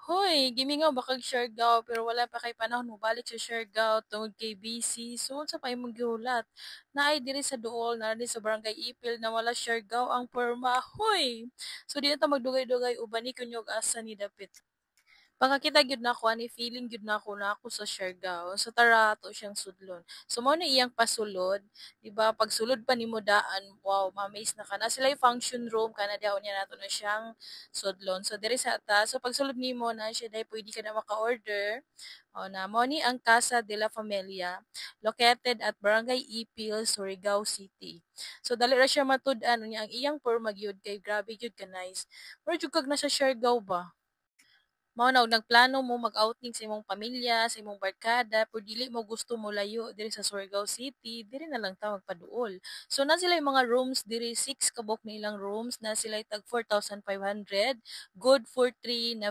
Hoy, gimingaw ba kag Siargao pero wala pa kay panahon mo balik sa Siargao tungod kay busy. So unsa pa imong gihulat? Naay diri sa duol na rin sa Barangay Ipil na wala Siargao ang porma. Hoy! So di na ta magdugay-dugay uban ni kunyog asa ni dapit. Pangakita gyud nako ani feeling gyud nako sa Siargao. So tara ato siyang sudlon. So mao ni iyang pasulod, di ba? Pag sulod pa nimo daan, wow, ma-amaze na ka. Na sila yung function room kana daw niya nato na siyang sudlon. So diri sa atas, so pag sulod nimo na siya dai pwede ka na maka-order. O na mao ni ang Casa de la Familia located at Barangay Ipil, Surigao City. So dali ra siya matud-an unya ang iyang porma gyud kay grabe gyud ka nice. Pero jud kag nasa Siargao ba? Mao na og nagplano mo mag-outing sa imong pamilya, sa imong barkada, pero dili mo gusto mo layo diri sa Surigao City, diri na lang ta magpaduol. So na sila yung mga rooms diri, 6 kabok na ilang rooms, na sila tag 4,500, good for 3 na